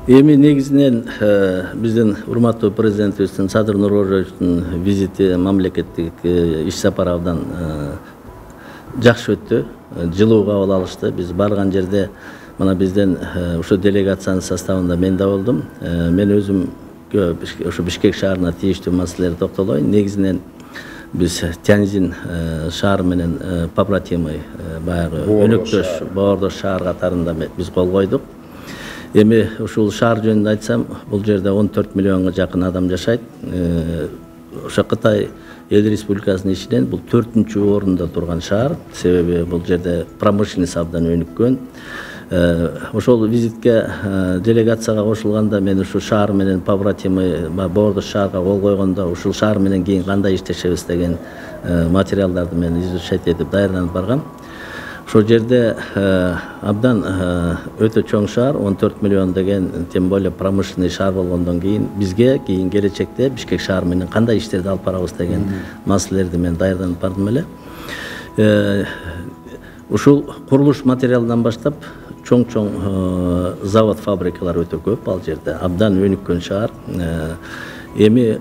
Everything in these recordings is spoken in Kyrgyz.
Эми негизинен биздин урматтуу президентибиздин Садыр Нуркожоевичтин визити мамлекеттик иш сапары абдан жакшы өттү. Жылуу кабыл алышты. Биз барган жерде мына бизден ушул делегациянын составында мен да болдум. Мен өзүм ушу Бишкек шаарына тийиштүү маселелерге токтолоюн. Негизинен биз Тяньзин шаары менен побратимы баягы өнөктөш боордош шаар катарында биз кол койдук. Эми ушул шаар жөнүндө айтсам, бул жерде 14 миллионго жакын адам жашайт. Ошо Кытай эл республикасынын ичинен бул 4-чү орунда турган шаар. Себеби бул жерде промышленность абдан өнүккөн. Ошол визитке делегацияга кошулганда мен ушу шаар менен побратимы боордош шаарга кол койгондо ушул шаар менен кийин кандай иштешебиз деген материалдарды мен изучать этип даярданып баргам. Ошол жерде абдан өтө чоң шаар, 14 миллион деген, тем более промышленный шаар болгондон кийин бизге кийин келечекте Бишкек шаар менен кандай иштерди алып барабыз деген маселелерди мен даярданып бардым эле. Ушул курулуш материалынан баштап чоң завод, фабрикалар өтө көп ал жерде. Абдан өнүккөн шаар. Эми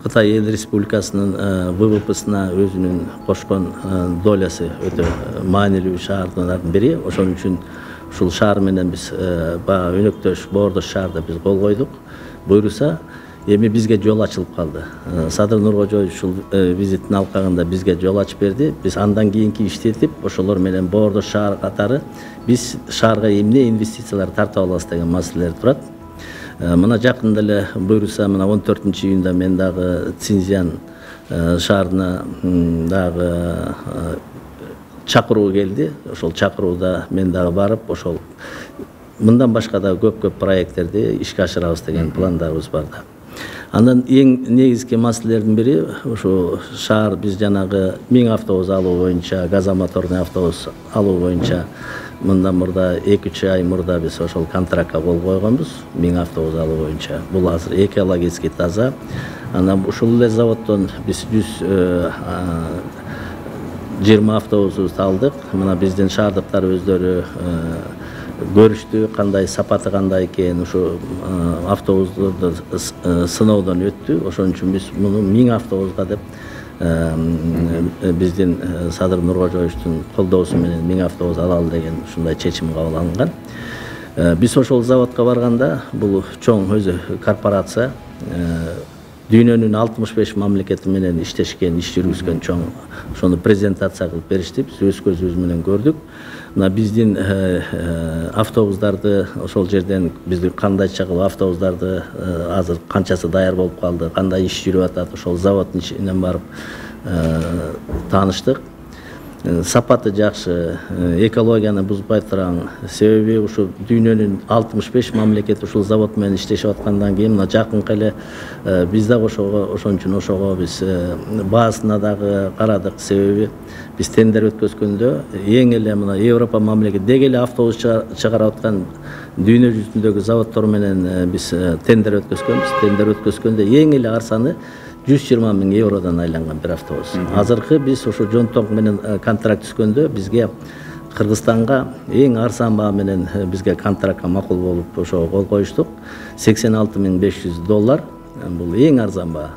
Кытай эл республикасынын ВВПсына өзүнүн кошкон долясы өтө маанилүү шаардардын бири. Ошон үчүн ушул шаар менен биз баягы өнөктөш боордош шаарда биз кол койдук. Буйруса, эми бизге жол ачылып калды. Садыр Нуркожоевич ушул визиттин алкагында бизге жол ачып берди. Биз андан кийинки иштетип, ошолор менен боордош шаар катары биз шаарга эмне инвестициялар тартып алабыз деген маселелер турат. Мына жакында эле буйруса, мына 14-июнда мен дагы Цзиньцзян шаарына дагы чакыруу келди. Ошол чакырууда мен дагы барып, ошол мындан башка да көп проекттерди ишке ашырабыз деген пландарыбыз бар да. Андан эң негизги маселелердин бири ошо шаар биз жанагы 1000 автобус алуу боюнча, газомоторный автобус алуу боюнча мындан мурда 2-3 ай мурда биз ошол контрактка кол койгонбуз. 1000 автобус алуу боюнча. Бул азыр экологически таза. Анан ушул эле заводдон биз 120 автобусубузду алдык. Мына биздин шаардыктар өздөрү көрүштү, кандай сапаты кандай экен, ушу автобустарды сыноодон өттү. Ошон үчүн биз муну 1000 автобуска деп биздин Садыр Нуркожоевичтин колдоосу менен 1000 автобус алалы деген ушундай чечим кабыл алынган. Биз ошол заводко барганда, бул чоң өзү корпорация, дүйнөнүн 65 мамлекети менен иштешкен, иш жүргүзгөн чоң, ошону презентация кылып беришти. Биз өз көзүбүз менен көрдүк. Мына биздин автобустарды ошол жерден биздин кандайча кылып автобустарды азыр канчасы даяр болуп калды, кандай иш жүрүп атат, ошол заводдун ичинен барып тааныштык. Сапаты жакшы, экологияны бузбай турган. Себеби ушу дүйнөнүн 65 мамлекети ушул завод менен иштешип аткандан кийин мына жакынкы эле биз дагы ошон үчүн ошого биз баасына дагы карадык. Себеби биз тендер өткөзгөндө эң эле мына Европа мамлекети деги эле автобус чыгарып аткан дүйнө жүзүндөгү заводдор менен биз тендер өткөзгөнбүз. Тендер өткөзгөндө эң эле арзаны 120 000 евродон айланган бир автобус. Азыркы биз ошо Жонтонг менен контракт түзгөндө бизге Кыргызстанга эң арзан баа менен бизге контрактка макул болуп ошо кол коюштук. $86,500. Бул эң арзан баа.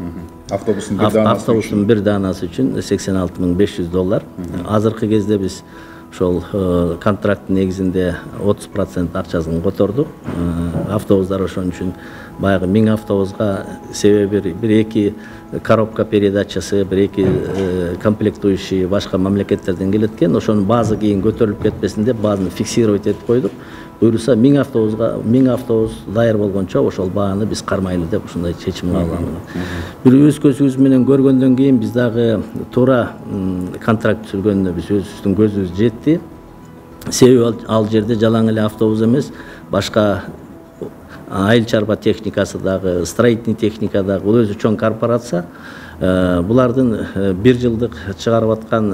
Автобустун бир даанасы үчүн $86,500. Азыркы кезде биз ошол контракттын негизинде 30% акчасын котордук. Автобустар ошон үчүн баягы 1000 автобуска себеби бир-эки коробка передачасы, бир-эки комплектующий башка мамлекеттерден келет экен. Ошонун баазы кийин көтөрүлүп кетпесин деп баазыны фиксировать этип койдук. Буйруса 1000 автобус даяр болгончо ошол бааны биз кармайлы деп ушундай чечим кабыл алынган. Бир өз көзүбүз менен көргөндөн кийин биз дагы туура контракт түзүлгөнүнө биз өзүбүздүн көзүбүз жетти. Себеби ал жерде жалаң эле автобус эмес, башка айыл чарба техникасы дагы, строительный техника дагы, бул өзү чоң корпорация. Булардын бир жылдык чыгарып аткан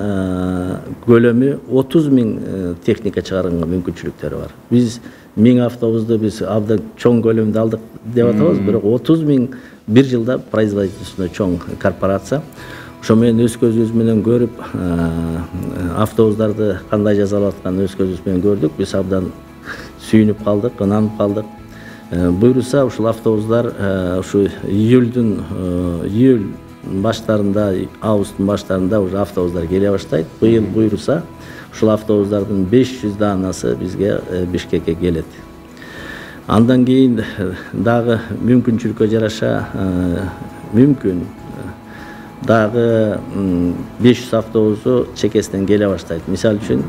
көлөмү 30 000 техника чыгарганга мүмкүнчүлүктөрү бар. Биз 1000 автобусту биз абдан чоң көлөмдө алдык деп атабыз, бирок 30 000 бир жылда производительствосуна чоң корпорация. Ошо менен өз көзүбүз менен көрүп, автобустарды кандай жасалып атканын өз көзүбүз менен көрдүк. Биз абдан сүйүнүп калдык, ынанып калдык. Буйруса ушул автобустар ушу июль баштарында, августтун баштарында уже автобустар келе баштайт. Быйыл буйруса ушул автобустардын 500 данасы бизге Бишкекке келет. Андан кийин дагы мүмкүнчүлүккө жараша мүмкүн дагы 500 автобусу чекесинен келе баштайт. Мисалы үчүн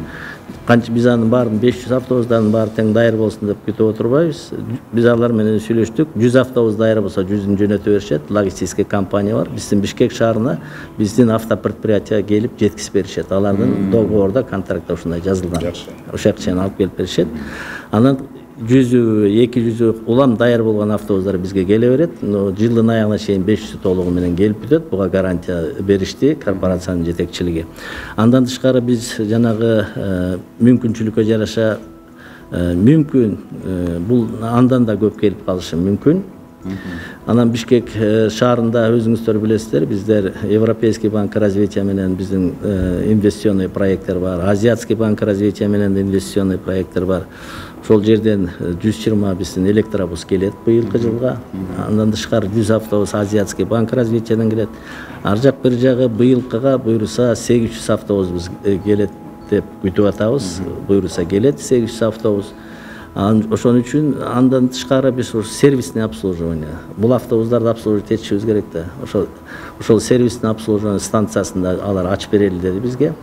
канча биз анын баарын 500 автобустардын баары тең дайыр болсун деп күтүп отурбайбыз. Биз алар менен сүйлөштүк. 100 автобус дайыр болсо 100-ун жөнөтө беришет. Логистический компания бар. Биздин Бишкек шаарына биздин автопредприятие келип жеткизип беришет. Алардын договордо, контрактта ушундай жазылган. Ошол акчаны алып келип беришет. Анан 100-200 улам дайыр болгон автобустар бизге келе берет. Жылдын аягына чейин 500 толугу менен келип бүтөт. Буга гарантия беришти корпорациянын жетекчилиги. Андан тышкары биз жанагы мүмкүнчүлүккө жараша мүмкүн бул андан да көп келип калышы мүмкүн. Анан Бишкек шаарында өзүңүздөр билесиздер, биздер Европейский банк развития менен биздин инвестиционный проекттер бар, Азиатский банк развития менен инвестиционный проекттер бар. Ошол жерден 120 биздин электробус келет быйылкы жылга. Андан тышкары 100 автобус Азиатский банк развитиядан келет. Ар жак бир жагы быйылкыга буйруса 800 автобус келет деп күтүп атабыз. Буйруса келет 800 автобус. Ошон үчүн андан тышкары биз сервисный обслуживание. Бул автобустарды обслуживать этишибиз керек да. Ошол сервисный обслуживание станциясында алар ачып берели деди бизге.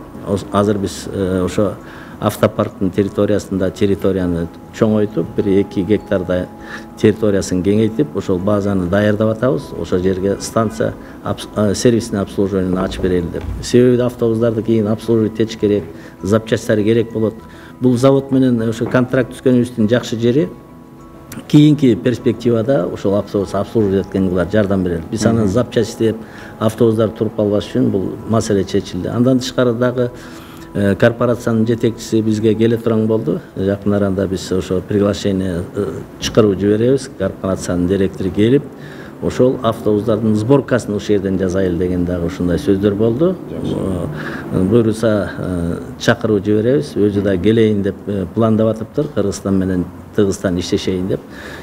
Азыр биз ошо автопарктын территориясында территорияны чоңойтуп, 1-2 гектарда территориясын кеңейтип, ошол базаны даярдап атабыз. Ошол жерге станция сервисный обслуживаниени ачып берели деп. Себеби автобустарды кийин обслуживать этиш керек, запчасттары керек болот. Бул завод менен ошо контракт түзгөнүбүздүн жакшы жери кийинки перспективада ошол автобус обслуживать эткенге жардам берет. Биз анан запчасть деп автобустар туруп калбаш үчүн бул маселе чечилди. Андан тышкары дагы корпорациянын жетекчиси бизге келе турган болду. Жакын арада биз ошо приглашение чыгарып жиберебиз. Корпорациянын директору келип, ошол автобустардын сборкасын ошол жерден жасайлы деген дагы ушундай сөздөр болду. Буйруса чакырып жиберебиз. Өзү да келейин деп пландап атыптыр. Кыргызстан менен Кыргызстан иштешейин деп.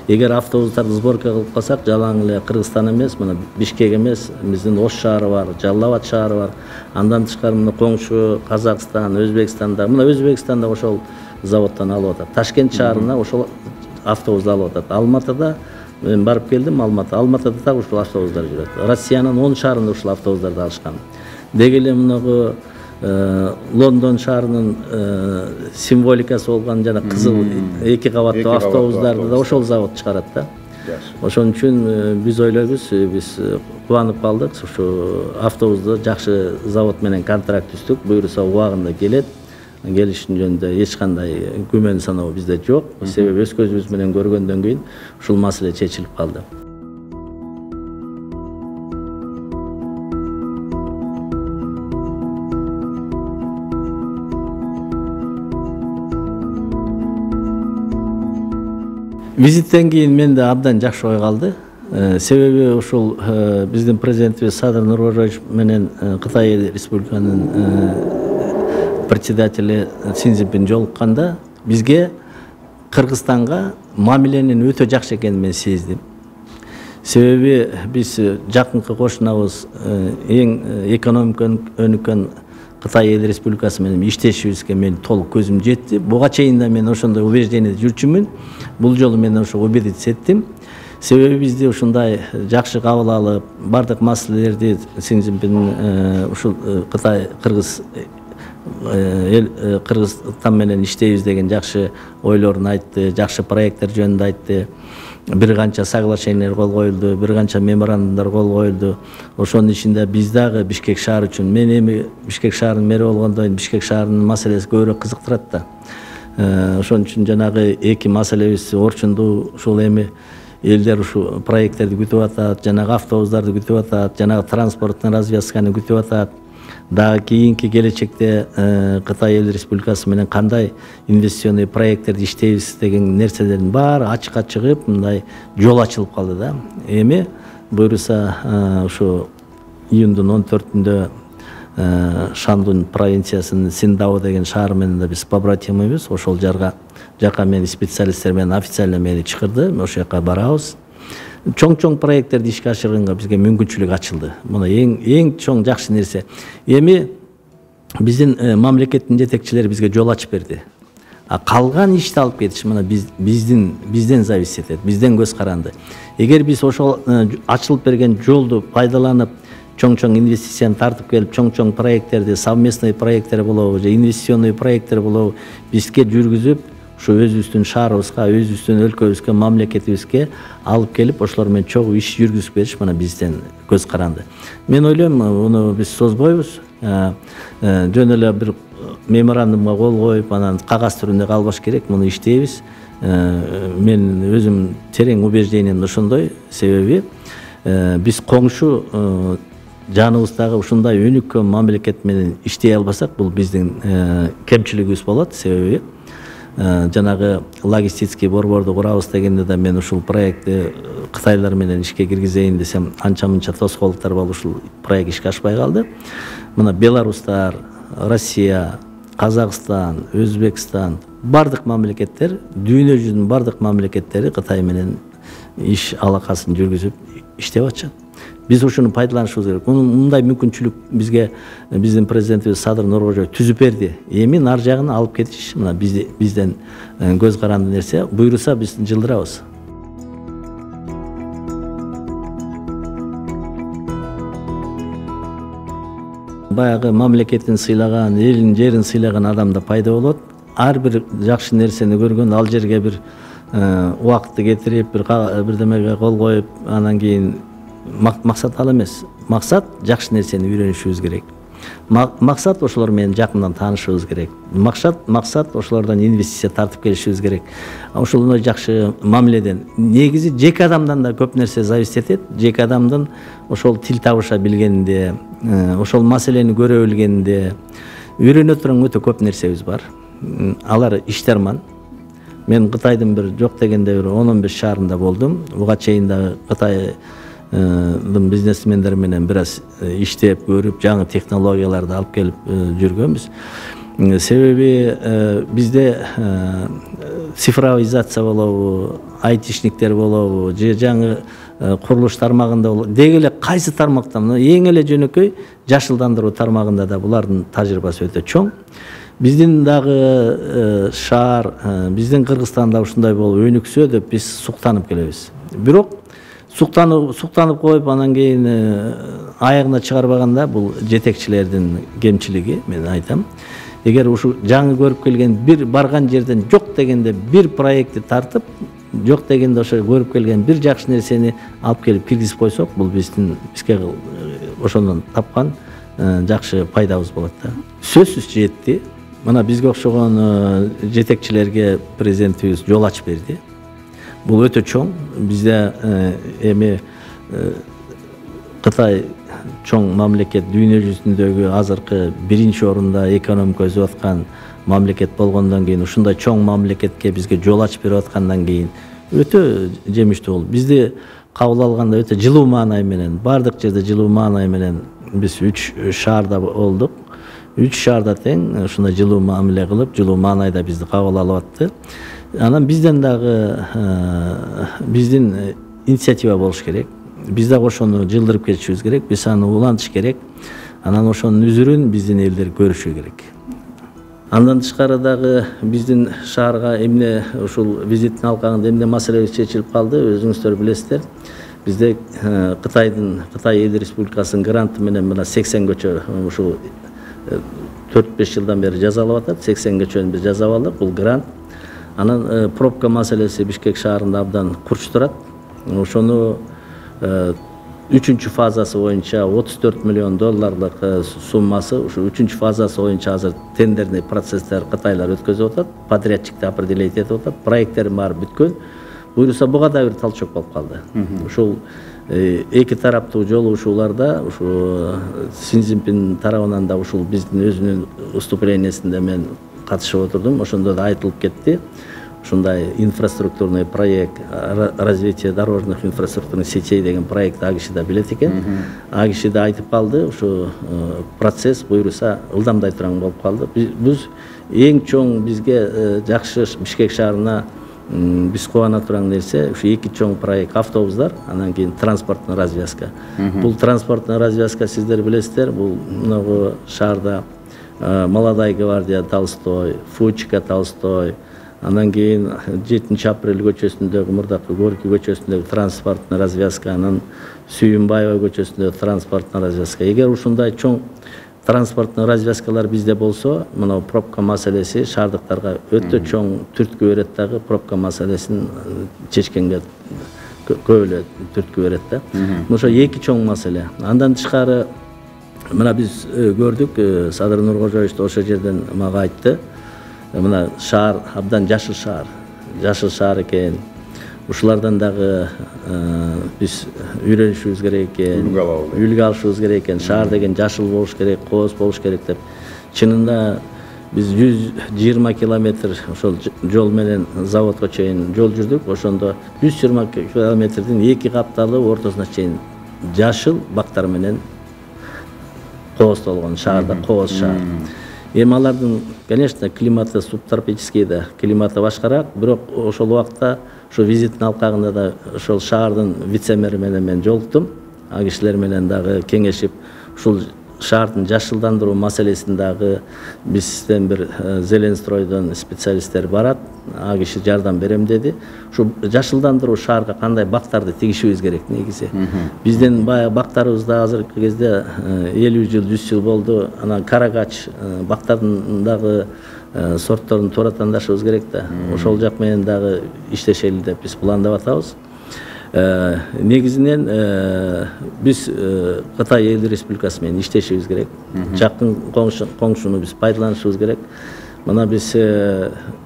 Эгер автобустарды сборка кылып калсак, жалаң эле Кыргызстан эмес, мына Бишкек эмес, биздин Ош шаары бар, Жалал Абад шаары бар. Андан тышкары мына коңшу Казакстан, Өзбекстанда, мына Өзбекстанда ошол заводдон алып атат. Ташкент шаарына ошол автобус алып атат. Алматыда мен барып келдим, Алматыда да ушул автобустар жүрөт. Россиянын 10 шаарында ушул автобустарды алышкан. Деги эле мына Лондон шаарынын символикасы болгон жана кызыл 2 кабаттуу автобустарды да ошол завод чыгарат да. Ошон үчүн биз ойлойбуз, биз кубанып калдык. Ушу автобусту жакшы завод менен контракт түздүк. Буйруса убагында келет. Келишин жөнүндө эч кандай күмөн саноо бизде жок. Себеби өз көзүбүз менен көргөндөн кийин ушул маселе чечилип калды. Визиттен кийин менде абдан жакшы ой калды. Себеби ушул биздин президентибиз Садыр Нурбожоевич менен Кытай Республиканын председатели Си Цзиньпин жолукканда бизге Кыргызстанга мамиленин өтө жакшы экенин мен сездим. Себеби биз жакынкы кошунабыз, эң экономика өнүккөн Кытай Эл Республикасы менен иштешибизге мен толук көзүм жетти. Буга чейин да мен ошондой убеждениеде жүрчүмүн. Бул жолу мен ошо убедиться эттим. Себеби бизди ушундай жакшы кабыл алып, бардык маселелерди Си Цзиньпин ушул Кытай Кыргызстан менен иштейбиз деген жакшы ойлорун айтты, жакшы проекттер жөнүндө айтты. Бир канча соглашениялар кол коюлду, бир канча меморандумдар кол коюлду. Ошонун ичинде биз дагы Бишкек шаары үчүн, мен эми Бишкек шаарынын мэри болгондон кийин Бишкек шаарынын маселеси көбүрөөк кызыктырат да. Ошон үчүн жанагы эки маселебиз орчундуу. Ушул эми элдер ушу проекттерди күтүп атат, жанагы автобустарды күтүп атат, жанагы транспорттун развязканы күтүп атат. Дагы кийинки келечекте Кытай Эл Республикасы менен кандай инвестиционный проекттерди иштейбиз деген нерселердин баары ачыкка чыгып, мындай жол ачылып калды да. Эми буйруса ушу июндун 14-үндө Шандун провинциясынын Синдао деген шаар менен да биз побратимыбыз. Ошол жака мени специалисттер менен официально мени чакырды. Ошол жака барабыз. Чоң проекттерди ишке ашырганга бизге мүмкүнчүлүк ачылды. Мына эң чоң жакшы нерсе. Эми биздин мамлекеттин жетекчилери бизге жол ачып берди. Калган ишти алып кетиш мына бизден зависит этет, бизден көз каранды. Эгер биз ошол ачылып берген жолду пайдаланып, чоң инвестицияны тартып келип, чоң проекттерди, совместный проекттер болобу, же инвестиционный проекттер болобу бизге жүргүзүп, ушу өзүбүздүн шаарыбызга, өзүбүздүн өлкөбүзгө, мамлекетибизге алып келип, ошолор менен чогуу иш жүргүзүп бериш мына бизден көз каранды. Мен ойлойм, муну биз созбойбуз. Жөн эле бир меморандумга кол коюп, анан кагаз түрүндө калбаш керек, муну иштейбиз. Мен өзүм терең убеждением ошондой, себеби биз коңшу жаныбыздагы ушундай өнүккөн мамлекет менен иштей албасак, бул биздин кемчилигибиз болот. Себеби жанагы логистический борборду курабыз дегенде да мен ушул проектти Кытайлар менен ишке киргизейин десем, анча-мынча тоскоолдуктар болуп ушул проект ишке ашпай калды. Мына Беларустар, Россия, Казакстан, Өзбекстан, бардык мамлекеттер, дүйнө жүзүнүн бардык мамлекеттери Кытай менен иш алакасын жүргүзүп иштеп атышат. Биз ушуну пайдаланышыбыз керек. Мындай мүмкүнчүлүк бизге биздин президентибиз Садыр Нуркожоев түзүп берди. Эми нар жагын алып кетиш мына бизден көз каранды нерсе. Буйруса биз жылдырабыз. Баягы мамлекетин сыйлаган, элин жерин сыйлаган адамда пайда болот. Ар бир жакшы нерсени көргөн, ал жерге бир убакытты кетирип, бирдемеге кол коюп, анан кийин максат ал эмес. Максат жакшы нерсени үйрөнүшүбүз керек. Максат ошолор менен жакындан таанышыбыз керек. Максат ошолордон инвестиция тартып келишибиз керек. Ошолой жакшы мамиледен негизи жеке адамдан да көп нерсе зависит этет. Жеке адамдын ошол тил табыша билгенинде, ошол маселени көрө билгенинде үйрөнө турган өтө көп нерсебиз бар. Алар иштерман. Мен Кытайдын бир жок дегенде бир 10-15 шаарында болдум. Буга чейин да Кытайдын бизнесмендер менен бир аз иштеп көрүп, жаңы технологияларды алып келип жүргөнбүз. Себеби бизде цифровизация болобу, айтишниктер болобу, же жаңы курулуш тармагында болобу, деги эле кайсы тармакта, эң эле жөнөкөй жашылдандыруу тармагында да булардын тажрыйбасы өтө чоң. Биздин дагы шаар, биздин Кыргызстанда ушундай болуп өнүксө деп биз суктанып келебиз. Бирок суктанып коюп, анан кийин аягына чыгарбаганда бул жетекчилердин кемчилиги, мен айтам. Эгер ушу жаңы көрүп келген бир барган жерден жок дегенде бир проектти тартып, жок дегенде ошо көрүп келген бир жакшы нерсени алып келип киргизип койсок, бул бизге ошондон тапкан жакшы пайдабыз болот да. Сөзсүз жетти. Мына бизге окшогон жетекчилерге президентибиз жол ачып берди. Бул өтө чоң. Бизде эми Кытай чоң мамлекет, дүйнө жүзүндөгү азыркы биринчи орунда экономика өсүп аткан мамлекет болгондон кийин, ушундай чоң мамлекетке бизге жол ачып берип аткандан кийин өтө жемиштүү болду. Бизди кабыл алганда өтө жылуу маанай менен, бардык жерде жылуу маанай менен биз 3 шаарда болдук. 3 шаарда тең ушундай жылуу мамиле кылып, жылуу маанайда бизди кабыл алып атты. Анан бизден дагы биздин инициатива болуш керек. Биз дагы ошону жылдырып кетишибиз керек. Биз аны улантыш керек. Анан ошонун үзүрүн биздин элдер көрүшү керек. Андан тышкары дагы биздин шаарга эмне ушул визиттин алкагында эмне маселе чечилип калды, өзүңүздөр билесиздер. Бизде Кытай Эл Республикасынын гранты менен мына 80 көчө ушул 4-5 жылдан бери жазалап атат. 80 көчөнү биз жазап алдык, бул грант. Анан пробка маселеси Бишкек шаарында абдан курч турат. Ошону 3-чү фазасы боюнча 34 миллион долларлык суммасы, ушу 3-чү фазасы боюнча азыр тендерный процесстер Кытайлар өткөзүп атат, подрядчикти определить этип атат, проекттердин баары бүткөн. Буюрса буга да бир талчок болуп калды. Ушул эки тараптуу жолугушууларда ушу Си Цзиньпин тарабынан да ушул биздин өзүнүн выступлениясында мен катышып отурдум. Ошондо да айтылып кетти. ушундай инфраструктурный проект, развитие дорожных инфраструктурных сетей деген проект ал киши да билет экен. Ал киши да айтып калды, ушу процесс буйруса ылдамдай турган болуп калды. Биз эң чоң бизге жакшы Бишкек шаарына биз кубана турган нерсе ушу эки чоң проект: автобустар, анан кийин транспорттун развязка. Бул транспорттун развязка сиздер билесиздер, бул мынагу шаарда Молодая гвардия Толстой, Фучка Толстой, анан кийин 7-апрель көчөсүндөгү, мурдакы Горький көчөсүндөгү транспорттун развязка, анан Сүйүнбаева көчөсүндөгү транспорттун развязка. Эгер ушундай чоң транспорттун развязкалар бизде болсо, мына пробка маселеси шаардыктарга өтө чоң түрткү берет дагы, пробка маселесин чечкенге көп эле түрткү берет да. Ошо эки чоң маселе. Андан тышкары мына биз көрдүк, Садыр Нуркожоевич ошо жерден мага айтты. Мына шаар абдан жашыл шаар экен. Ушулардан дагы биз үйрөнүшүбүз керек экен, үлгү алышыбыз керек экен. Шаар деген жашыл болуш керек, кооз болуш керек деп. Чынында биз 120 километр ошол жол менен заводко чейин жол жүрдүк. Ошондо 120 километрдин 2 капталы ортосуна чейин жашыл бактар менен кооздолгон шаарда, кооз шаар. Эми алардын, конечно, климаты субтропический да, климаты башкараак, бирок ошол убакта ошо визиттин алкагында да ошол шаардын вице-мэри менен мен жолуктум. Ал кишилер менен дагы кеңешип, ушул шаардын жашылдандыруу маселесин дагы бизден бир Зеленстройдон специалисттер барат. Ал киши жардам берем деди. Ушу жашылдандыруу шаарга кандай бактарды тигишибиз керек негизи. Биздин баягы бактарыбыз да азыркы кезде 50 жыл, 100 жыл болду. Анан карагач бактардын дагы сортторун туура тандашыбыз керек да. Ошол жак менен дагы иштешели деп биз пландап атабыз. Негизинен биз Кытай Эл Республикасы менен иштешибиз керек. Жакын коңшуну биз пайдаланышыбыз керек. Мына биз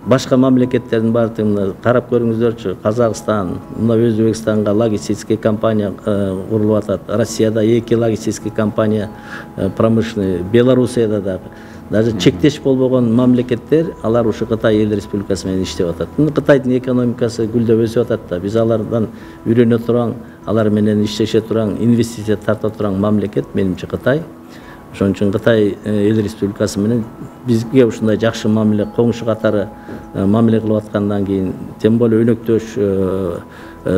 башка мамлекеттердин баардыгын карап көрүңүздөрчү. Казакстан, мына Өзбекстанга логистический компания курулуп атат. Россияда 2 логистический компания промышленный, Белоруссияда дагы. Даже чектеш болбогон мамлекеттер, алар ушу Кытай Эл Республикасы менен иштеп атат. Кытайдын экономикасы гүлдөп өсүп атат да. Биз алардан үйрөнө турган, алар менен иштеше турган, инвестиция тарта турган мамлекет менимче Кытай. Ошон үчүн Кытай Эл Республикасы менен бизге ушундай жакшы мамиле, коңшу катары мамиле кылып аткандан кийин, тем более өнөктөш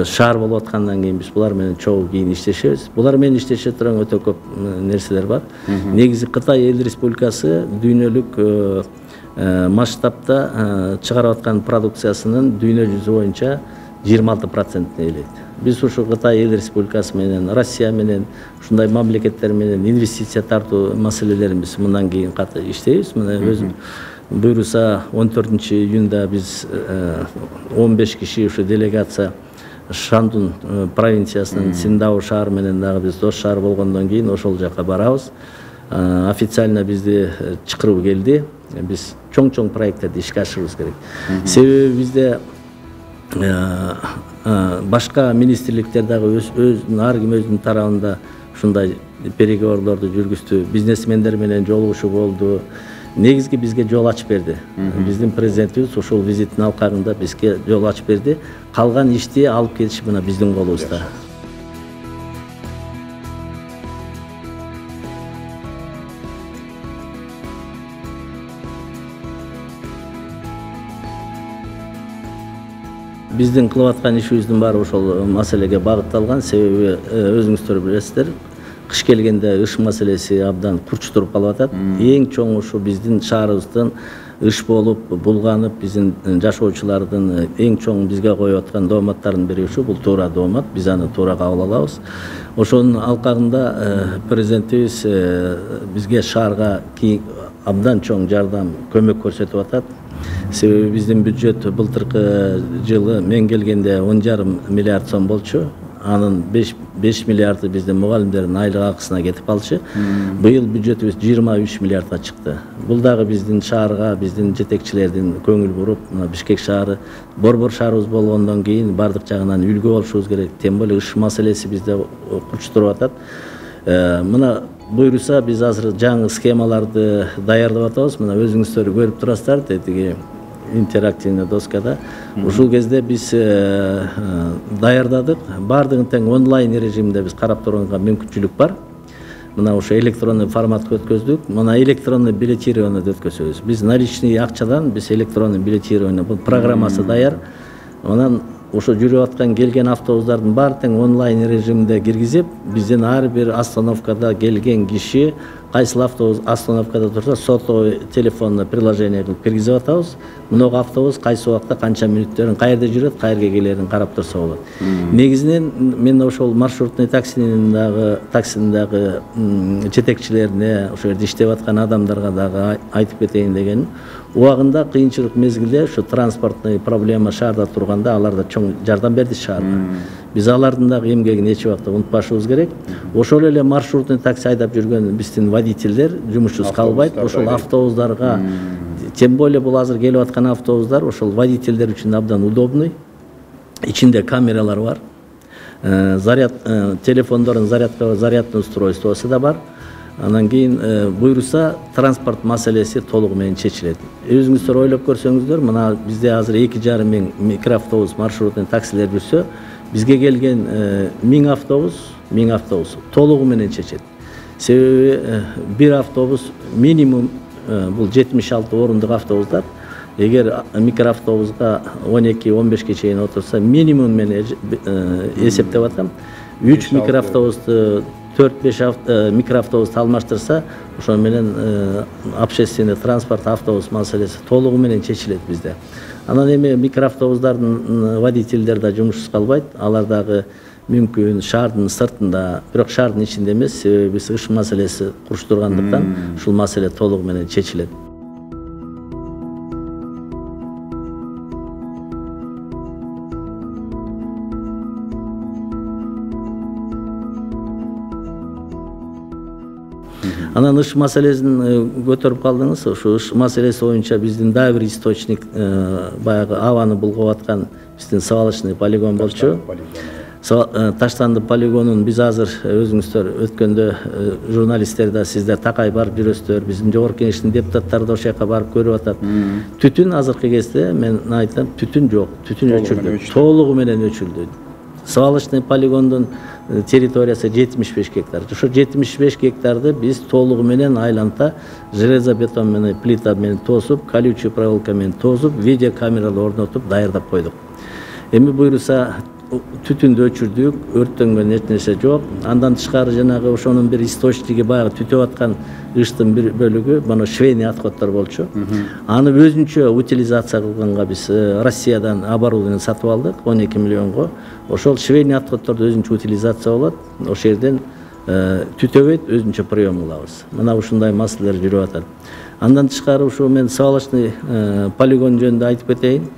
шаар болуп аткандан кийин биз булар менен чогуу кийин иштешебиз. Булар менен иштеше турган өтө көп нерселер бар. Негизи Кытай Эл Республикасы дүйнөлүк масштабта чыгарып аткан продукциясынын дүйнө жүзү боюнча 26% ээлейт. Биз ушу Кытай Эл Республикасы менен, Россия менен, ушундай мамлекеттер менен инвестиция тартуу маселелерин биз мындан кийин каты иштейбиз. Мына өзүм буйруса 14-июнда биз 15 киши ушу делегация Шандун провинциясынын Синдау шаары менен дагы биз дос шаар болгондон кийин ошол жака барабыз. Официально бизди чакыруу келди. Биз чоң проекттерди ишке ашырыбыз керек. Себеби бизде башка министрликтер дагы ар ким өзүнүн тарабында ушундай переговорлорду жүргүздү, бизнесмендер менен жолугушуу болду. Негизги бизге жол ачып берди. Биздин президентибиз ушул визиттин алкагында бизге жол ачып берди. Калган ишти алып кетиш мына биздин колубузда. Биздин кылып аткан ишибиздин баары ошол маселеге багытталган. Себеби өзүңүздөр билесиздер, кыш келгенде ыш маселеси абдан курчтуруп калып атат. Эң чоң ушу биздин шаарыбыздын ыш болуп, булганып, биздин жашоочулардын эң чоң бизге коюп аткан дооматтардын бири ушу, бул туура доомат. Биз аны туура кабыл алабыз. Ошонун алкагында президентибиз бизге шаарга абдан чоң жардам, көмөк көрсөтүп атат. Себеби биздин бюджет былтыркы жылы мен келгенде 10,5 миллиард сом болчу. Анын 5 миллиарды биздин мугалимдердин айлык акысына кетип калчу. Быйыл бюджетибиз 23 миллиардга чыкты. Бул дагы биздин шаарга, биздин жетекчилердин көңүл буруп, Бишкек шаары борбор шаарыбыз болгондон кийин бардык жагынан үлгү болушубуз керек. Тем более ыш маселеси бизде курчтуруп атат. Мына буйруса биз азыр жаңы схемаларды даярдап атабыз. Мына өзүңүздөр көрүп турасыздар, тетиги интерактивный доскада. Ушул кезде биз даярдадык. Бардыгын тең онлайн режимде биз карап турганга мүмкүнчүлүк бар. Мына ошо электронный форматка өткөздүк. Мына электронный билетирование өткөзөбүз. Биз наличный акчадан биз электронный билетирование бул программасы даяр. Анан ошо жүрүп аткан келген автобустардын баары тең онлайн режимде киргизип, бизден ар бир остановкада келген киши кайсыл автобус остановкада турса, сотовый телефонно приложение кылып киргизип атабыз. Мынау автобус кайсы убакта канча мүнөттөрүн каерде жүрөт, каерге келерин карап турса болот. Негизинен мен ошол маршрутный таксинин дагы жетекчилерине, ошол жерде иштеп аткан адамдарга дагы айтып кетейин дегеним. Убагында кыйынчылык мезгилде ушу транспортный проблема шаарда турганда алар да чоң жардам берди шаарга. Биз алардын дагы эмгегин эч убакта унутпашыбыз керек. Ошол эле маршрутный такси айдап жүргөн биздин водительдер жумушсуз калбайт. Ошол автобустарга, тем более бул азыр келип аткан автобустар ошол водительдер үчүн абдан удобный. Ичинде камералар бар. Телефондордун зарядный устройствосу да бар. Анан кийин буйруса транспорт маселеси толугу менен чечилет. Өзүңүздөр ойлоп көрсөңүздөр, мына бизде азыр 2,5 миң микроавтобус маршрутный таксилер жүрсө, бизге келген 1000 автобус толугу менен чечет. Себеби бир автобус минимум бул 76 орундук автобустар. Эгер микроавтобуска 12-15ке чейин отурса, минимум менен эсептеп атам. 3 микроавтобусту 4-5 микроавтобусту алмаштырса, ошо менен общественный транспорт автобус маселеси толугу менен чечилет бизде. Анан эми микроавтобустардын водительдер да жумушсуз калбайт. Алар дагы мүмкүн шаардын сыртында, бирок шаардын ичинде эмес, себеби биз ыш маселеси куруштургандыктан ушул маселе толугу менен чечилет. Анан ыш маселесин көтөрүп калдыңыз. Ошо ыш маселеси боюнча биздин дагы бир источник баягы абаны булгап аткан биздин свалочный полигон болчу. Таштанды полигонун биз азыр өзүңүздөр өткөндө журналисттер да сиздер такай барып жүрөсүздөр. Биздин жогорку кеңештин депутаттары да ошол жака барып көрүп атат. Түтүн азыркы кезде мен айтам, түтүн жок, түтүн өчүрдү. Толугу менен өчүрдү. Свалочный полигондун территориясы 75 гектар. Ошо 75 гектарды биз толугу менен айланта железобетон менен плита менен тосуп, колючий проволока менен тосуп, видеокамералар орнотуп даярдап койдук. Эми буйруса түтүндү өчүрдүк, өрттөнгөн эч нерсе жок. Андан тышкары жанагы ошонун бир источниги баягы түтүп аткан ыштын бир бөлүгү мына швейный отходдор болчу. Аны өзүнчө утилизация кылганга биз Россиядан оборудование сатып алдык 12 миллионго. Ошол швейный отходдорду өзүнчө утилизация болот. Ошол жерден түтөбөйт, өзүнчө прием кылабыз. Мына ушундай маселелер жүрүп атат. Андан тышкары ушу мен свалочный полигон жөнүндө айтып кетейин.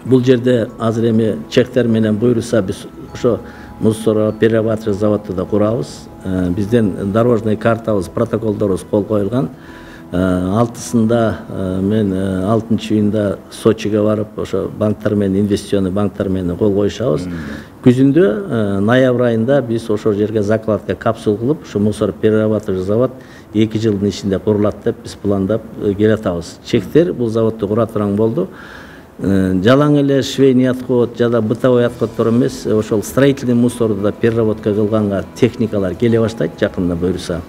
Бул жерде азыр эми чектер менен буйруса биз ошо мусор перерабатывающий заводду да курабыз. Бизден дорожный картабыз, протоколдорубуз кол коюлган. 6-сында мен 6-июнда Сочиге барып, ошо банктар менен, инвестиционный банктар менен кол коюшабыз. Күзүндө ноябрь айында биз ошол жерге закладка капсул кылып, ошо мусор перерабатывающий завод 2 жылдын ичинде курулат деп биз пландап келатабыз. Чектер бул заводду кура турган болду. Жалаң эле швейный отход, жада бытовой отходдор эмес, ошол строительный мусорду да переработка кылганга техникалар келе баштайт жакында буйруса.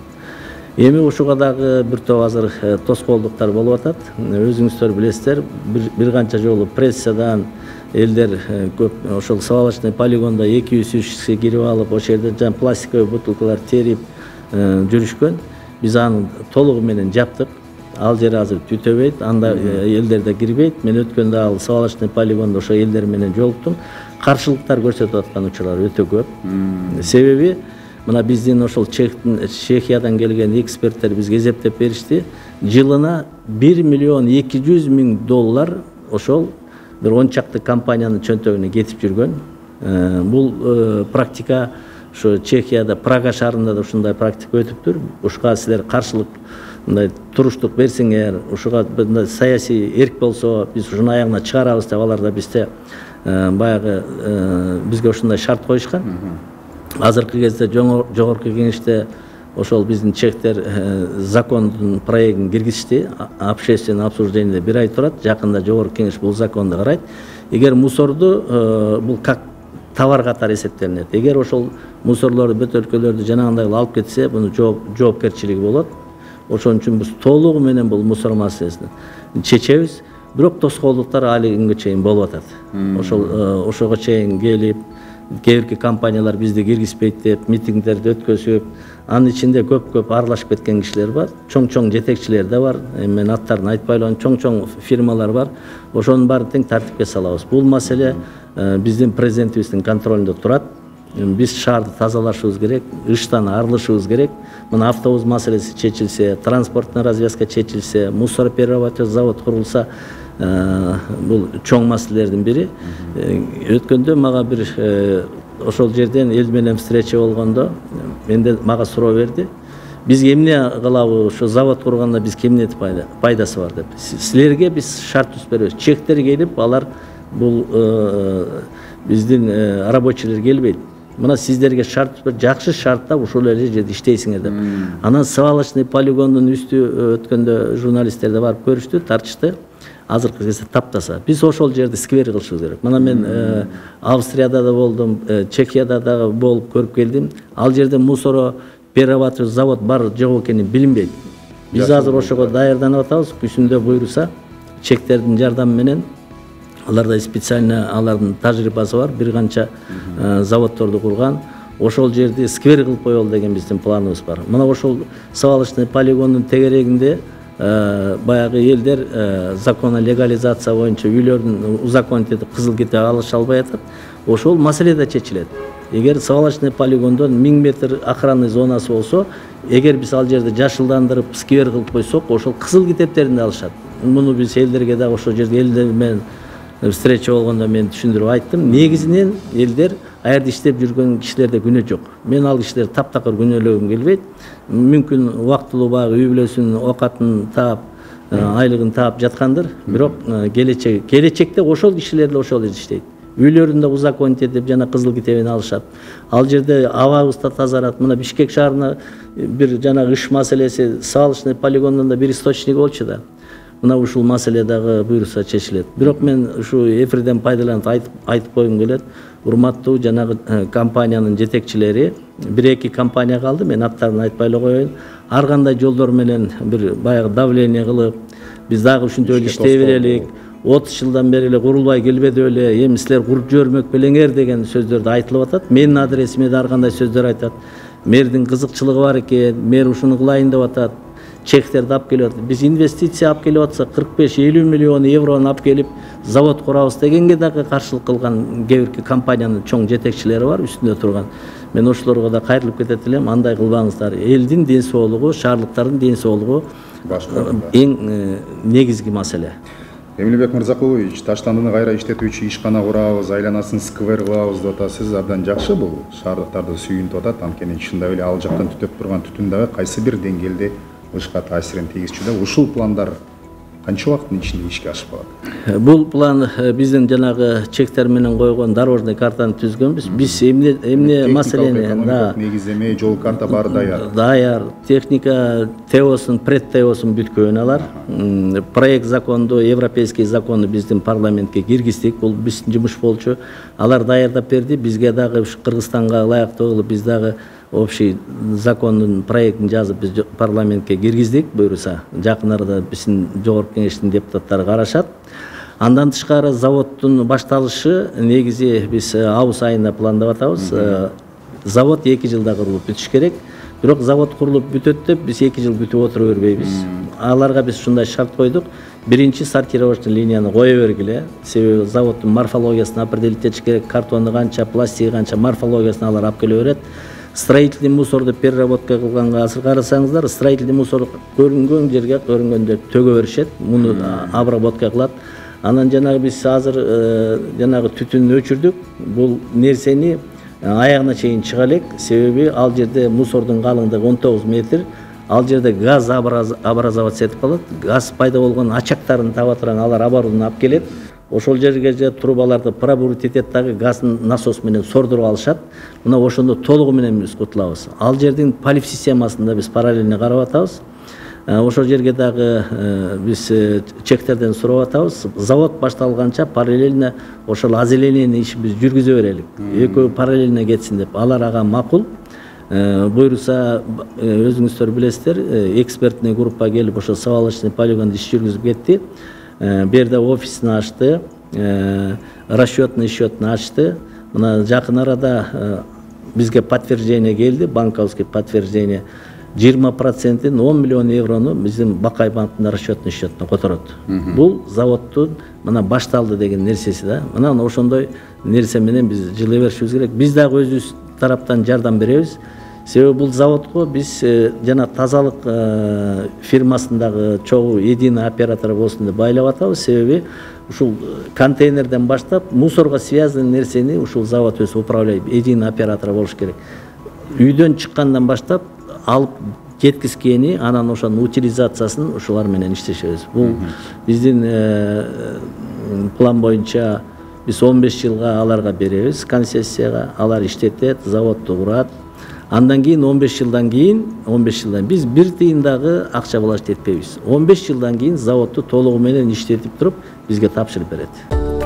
Эми ушуга дагы бир топ азыр тоскоолдуктар болуп атат. Өзүңүздөр билесиздер, бир канча жолу прессиядан элдер көп ошол свалочный полигондо 200-300 киши кирип алып, ошол жерде пластиковый бутылкалар терип жүрүшкөн. Биз аны толугу менен жаптык. Ал жер азыр түтөбөйт, анда элдер да кирбейт. Мен өткөндө ал свалочный полигондо ошо элдер менен жолуктум. Каршылыктар көрсөтүп аткан учурлар өтө көп. Себеби мына биздин ошол Чехиядан келген эксперттер бизге эсептеп беришти. Жылына 1 миллион 200 миң доллар ошол бир 10 чакты компаниянын чөнтөгүнө кетип жүргөн. Бул практика ошо Чехияда, Прага шаарында да ушундай практика өтүптүр. Ушуга силер каршылык мындай туруштук берсеңер, ушуга саясий эрк болсо, биз ушунун аягына чыгарабыз деп алар да бизде баягы бизге ушундай шарт коюшкан. Азыркы кезде жогорку кеңеште ошол биздин чехтер закондун проектин киргизишти. Общественное обсуждение 1 ай турат. Жакында жогорку кеңеш бул законду карайт. Эгер мусорду бул как товар катары эсептелинет. Эгер ошол мусорлорду, бөт өлкөлөрдү жанагындай алып кетсе, буну жоопкерчилиги болот. Ошон үчүн биз толугу менен бул мусор маселесин чечебиз. Бирок тоскоолдуктар али күнгө чейин болуп атат. Ошого чейин келип, кээ бирки компаниялар бизди киргизбейт деп митингдерди өткөзүп, анын ичинде көп аралашып кеткен кишилер бар. Чоң жетекчилер да бар. Мен аттарын айтпай элем, чоң фирмалар бар. Ошонун баарын тең тартипке салабыз. Бул маселе биздин президентибиздин контролунда турат. Биз шаарды тазалашыбыз керек, ыштан арылышыбыз керек. Мына автобус маселеси чечилсе, транспортный развязка чечилсе, мусороперерабатывающий завод курулса, бул чоң маселелердин бири. Өткөндө мага бир ошол жерден эл менен встреча болгондо менде мага суроо берди. Бизге эмне кылабы, ошо завод курганда бизге эмне пайдасы бар деп. Силерге биз шарт түзүп беребиз. Чехтер келип, алар бул биздин рабочийлер келбейт. Мына сиздерге шарт түзүп, жакшы шартта ушул эле жерде иштейсиңер деп. Анан свалочный полигондун үстү өткөндө журналисттер да барып көрүштү, тартышты. Азыркы кезде таптаса. Биз ошол жерде сквер кылышыбыз керек. Мына мен Австрияда да болдум, Чехияда да болуп көрүп келдим. Ал жерде мусороперерабатывающий завод бар жок экени билинбейт. Биз азыр ошого даярданып атабыз. Күсүндө буйруса, чехтердин жардамы менен аларда специально алардын тажрыйбасы бар, бир канча заводдорду курган. Ошол жерди сквер кылып коелу деген биздин планыбыз бар. Мына ошол свалочный полигондун тегерегинде баягы элдер закона легализация боюнча үйлөрдүн узаконить этип кызыл китеп алыша албай атат. Ошол маселе да чечилет. Эгер свалочный полигондон 1000 метр охранный зонасы болсо, эгер биз ал жерде жашылдандырып сквер кылып койсок, ошол кызыл китептерин да алышат. Муну биз элдерге да ошол жерде элдер менен встреча болгондо мен түшүндүрүп айттым. Негизинен элдер аерде иштеп жүргөн кишилерде күнөө жок. Мен ал кишилерди таптакыр күнөөлөгүм келбейт. Мүмкүн убактылуу баягы үй бүлөсүнүн оокатын таап, айлыгын таап жаткандыр. Бирок келечекте ошол кишилер эле ошол жерде иштейт. Үйлөрүндө узаконить этип жана кызыл китебин алышат. Ал жерде абабыз да тазарат. Мына Бишкек шаарына бир жана кыш маселеси свалочный полигондон да бир источник болчу да. Мына ушул маселе дагы буйруса чечилет. Бирок мен ушу эфирден пайдаланып айтып койгум келет. Урматтуу жанагы компаниянын жетекчилери, 1-2 компания калды, мен аттарын айтпай эле коеюн. Ар кандай жолдор менен бир баягы давление кылып, биз дагы ушинтип эле иштей берелик. 30 жылдан бери эле курулбай келбеди эле, эми силер куруп жибермек белеңер деген сөздөрдү айтылып атат. Менин адресиме да ар кандай сөздөр айтат. Мэрдин кызыкчылыгы бар экен, мэр ушуну кылайын деп атат. Чехтерди алып келип атат. Биз инвестиция алып келип атсак 45-50 миллион еврону алып келип завод курабыз дегенге дагы каршылык кылган кээ бирки компаниянын чоң жетекчилери бар үстүндө турган. Мен ошолорго да кайрылып кетет элем. Андай кылбаңыздар. Элдин ден соолугу, шаарлыктардын ден соолугу эң негизги маселе. Эмилбек Мырзакулович, Таштандыны кайра иштетүүчү ишкана курабыз, айланасын сквер кылабыз деп атасыз. Абдан жакшы, бул шаардыктарды сүйүнтүп атат. Анткени чындап эле ал жактан түтөп турган түтүн дагы кайсы бир деңгээлде ышка таасирин тийгизчү да. Ушул пландар канча убакыттын ичинде ишке ашып калат? Бул план биздин жанагы чехтер менен койгон дорожный картаны түзгөнбүз. Биз эмне маселени негиздеме, жол карта баары даяр. Даяр. Техника теосун, предтеосун бүткөн алар. Проект законду, европейский законду биздин парламентке киргиздик. Бул биздин жумуш болчу. Алар даярдап берди. Бизге дагы Кыргызстанга ылайыктуу кылып биз дагы общий закондун проектин жазып биз парламентке киргиздик. Буйруса жакын арада биздин жогорку кеңештин депутаттары карашат. Андан тышкары заводдун башталышы негизи биз август айында пландап атабыз. Завод 2 жылда курулуп бүтүш керек. Бирок завод курулуп бүтөт деп биз 2 жыл күтүп отура бербейбиз. Аларга биз ушундай шарт койдук. Биринчи сортировочный линияны кое бергиле. Себеби заводдун морфологиясын определить этиш керек. Картону канча, пластиги канча, морфологиясын алар алып келе берет. Строительный мусорду переработка кылганга азыр карасаңыздар, строительный мусор көрүнгөн жерге көрүнгөндө төгө беришет. Муну обработка кылат. Анан жанагы биз азыр жанагы түтүнү өчүрдүк. Бул нерсени аягына чейин чыга элек. Себеби ал жерде мусордун калыңдыгы 19 метр. Ал жерде газ образоваться этип калат. Газ пайда болгон ачактарын таба турган алар оборудование алып келет. ошол жерге же трубаларды пробурить этет дагы газын насос менен сордуруп алышат. Мына ошондо толугу менен биз кутулабыз. Ал жердин полив системасында биз параллельно карап атабыз. Ошол жерге дагы биз чектерден сурап атабыз. Завод башталганча параллельно ошол озеленение ишин биз жүргүзө берелик. Экөө параллельно кетсин деп. Алар ага макул. Буйруса өзүңүздөр билесиздер, экспертный группа келип ошо свалочный полигонду иш жүргүзүп кетти. Берде офисин ачты, расчетный счетун ачты. Мына жакын арада бизге подтверждение келди, банковский подтверждение. 20%-ин 10 миллион еврону биздин Бакай банкынын расчетный счетуна которот. Бул заводдун мына башталды деген нерсеси да. Мына ошондой нерсе менен биз жылы беришибиз керек. Биз дагы өзүбүз тараптан жардам беребиз. Себеби бул заводко биз жана тазалык фирмасындагы чогуу единый оператор болсун деп байлап атабыз. Себеби ушул контейнерден баштап мусорго связанный нерсени ушул завод өзү управляйт. Единый оператор болуш керек. Үйдөн чыккандан баштап алып жеткизгени, анан ошонун утилизациясын ушулар менен иштешебиз. Бул биздин план боюнча биз 15 жылга аларга беребиз концессияга, алар иштетет, заводду курат. Андан кийин 15 жылдан биз бир тыйын дагы акча булажт этпейбиз. 15 жылдан кийин заводду толугу менен иштетип туруп бизге тапшырып берет.